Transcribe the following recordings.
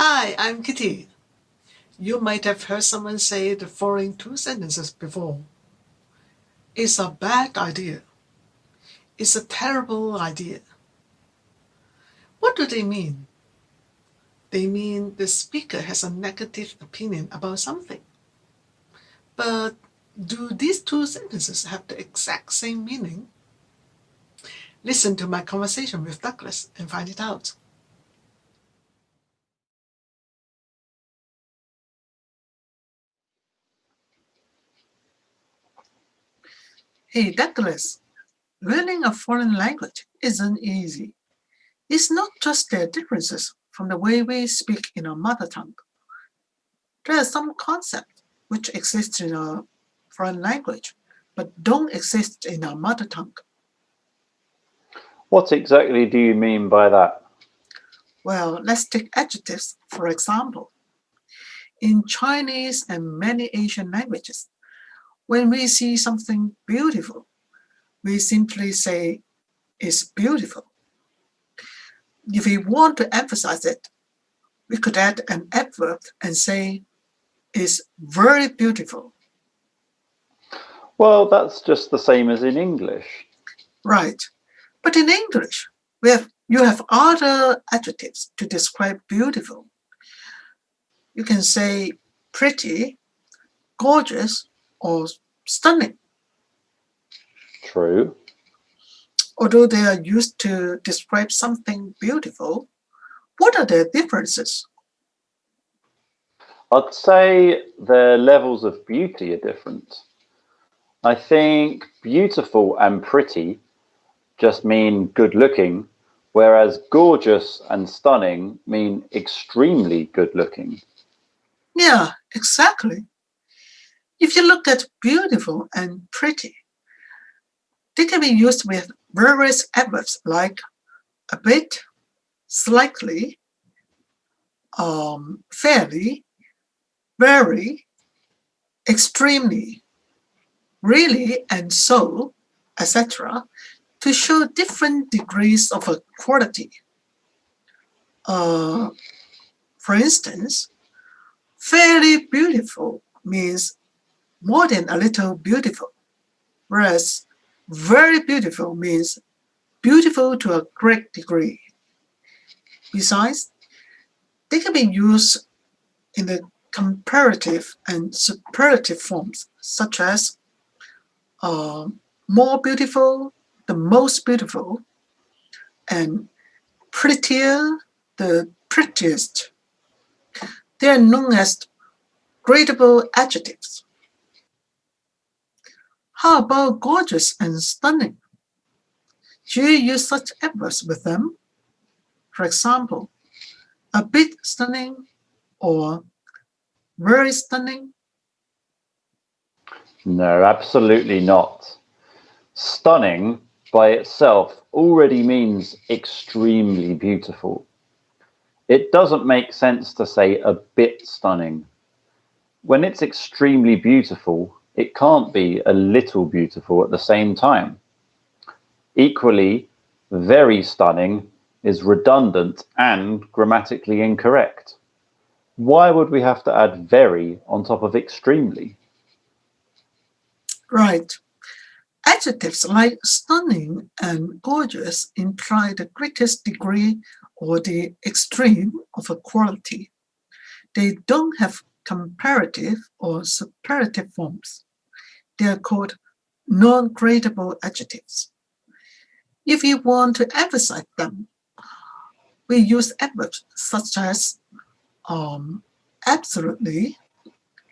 Hi, I'm Kitty. You might have heard someone say the following two sentences before. It's a bad idea. It's a terrible idea. What do they mean? They mean the speaker has a negative opinion about something. But do these two sentences have the exact same meaning? Listen to my conversation with Douglas and find it out. Hey, Douglas, learning a foreign language isn't easy. It's not just the differences from the way we speak in our mother tongue. There are some concepts which exist in a foreign language but don't exist in our mother tongue. What exactly do you mean by that? Well, let's take adjectives for example. In Chinese and many Asian languages, when we see something beautiful, we simply say it's beautiful. If we want to emphasize it, we could add an adverb and say it's very beautiful. Well, that's just the same as in English. Right. But in English, you have other adjectives to describe beautiful. You can say pretty, gorgeous, or stunning. True. Although they are used to describe something beautiful, what are their differences? I'd say their levels of beauty are different. I think beautiful and pretty just mean good looking, whereas gorgeous and stunning mean extremely good looking. Yeah, exactly. If you look at beautiful and pretty, they can be used with various adverbs like a bit, slightly, fairly, very, extremely, really, and so, etc., to show different degrees of a quality. Uh, for instance, fairly beautiful means more than a little beautiful, whereas very beautiful means beautiful to a great degree. Besides, they can be used in the comparative and superlative forms, such as uh, more beautiful, the most beautiful, and prettier, the prettiest. They are known as gradable adjectives. How about gorgeous and stunning? Do you use such adverbs with them? For example, a bit stunning or very stunning? No, absolutely not. Stunning by itself already means extremely beautiful. It doesn't make sense to say a bit stunning. When it's extremely beautiful, it can't be a little beautiful at the same time. Equally, very stunning is redundant and grammatically incorrect. Why would we have to add very on top of extremely? Right. Adjectives like stunning and gorgeous imply the greatest degree or the extreme of a quality. They don't have comparative or superlative forms. They are called non-gradable adjectives. If you want to emphasize them, we use adverbs such as absolutely,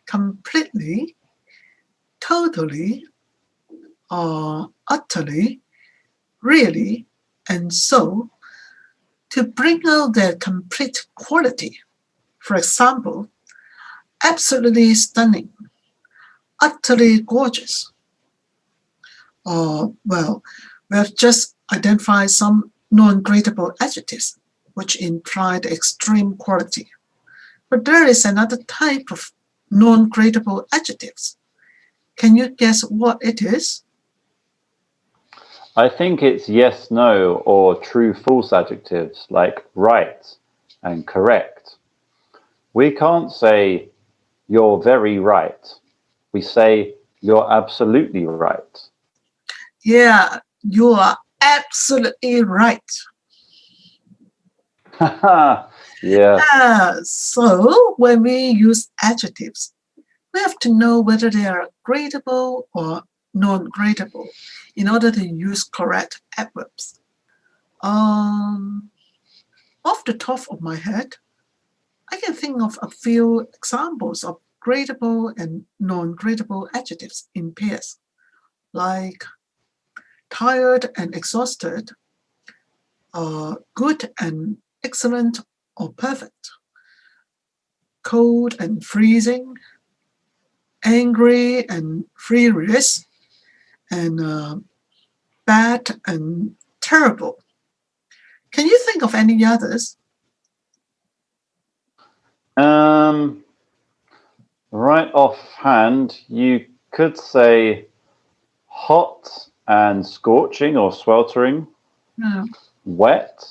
completely, totally, utterly, really, and so to bring out their complete quality. For example, absolutely stunning, utterly gorgeous. Well, we have just identified some non-gradable adjectives which imply the extreme quality. But there is another type of non-gradable adjectives. Can you guess what it is? I think it's yes, no, or true, false adjectives like right and correct. We can't say, you're very right. We say, you're absolutely right. Yeah, you are absolutely right. Yeah. So when we use adjectives, we have to know whether they are gradable or non-gradable in order to use correct adverbs. Off the top of my head, I can think of a few examples of gradable and non-gradable adjectives in pairs, like tired and exhausted, good and excellent or perfect, cold and freezing, angry and furious, and bad and terrible. Can you think of any others? Um, right offhand, you could say hot and scorching or sweltering, Yeah. wet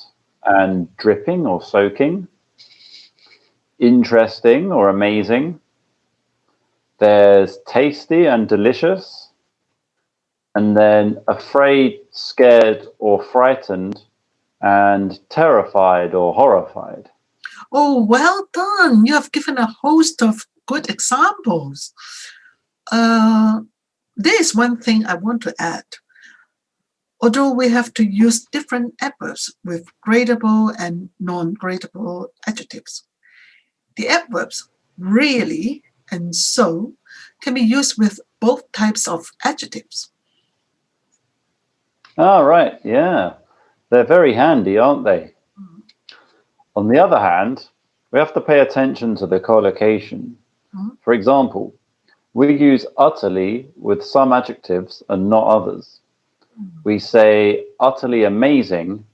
and dripping or soaking, interesting or amazing. There's tasty and delicious, and then afraid, scared, or frightened, and terrified or horrified. Oh, well done. You have given a host of good examples. Uh, there is one thing I want to add. Although we have to use different adverbs with gradable and non-gradable adjectives, the adverbs really and so can be used with both types of adjectives. Ah, right, yeah. They're very handy, aren't they? On the other hand, we have to pay attention to the collocation. Mhm. For example, we use utterly with some adjectives and not others. We say utterly amazing,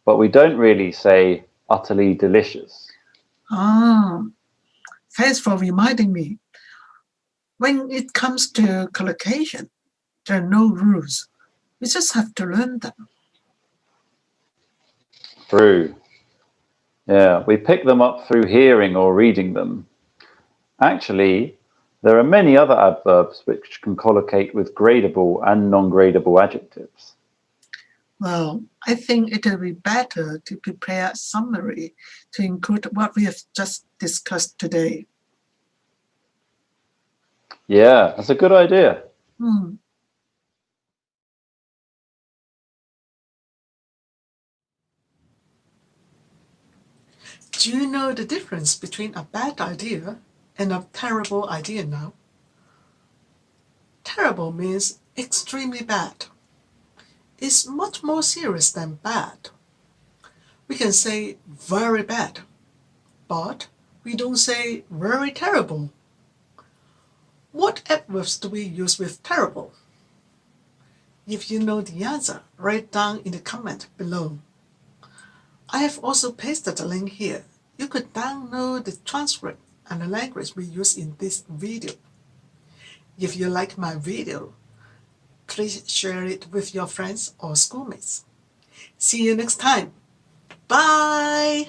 but we don't really say utterly delicious. Ah, thanks for reminding me. When it comes to collocation, there are no rules. We just have to learn them. True. Yeah, we pick them up through hearing or reading them. Actually, there are many other adverbs which can collocate with gradable and non-gradable adjectives. Well, I think it will be better to prepare a summary to include what we have just discussed today. Yeah, that's a good idea. Hmm. Do you know the difference between a bad idea and a terrible idea now? Terrible means extremely bad. It's much more serious than bad. We can say very bad, but we don't say very terrible. What adverbs do we use with terrible? If you know the answer, write down in the comment below. I have also pasted a link here. You could download the transcript and the language we use in this video. If you like my video, please share it with your friends or schoolmates. See you next time. Bye!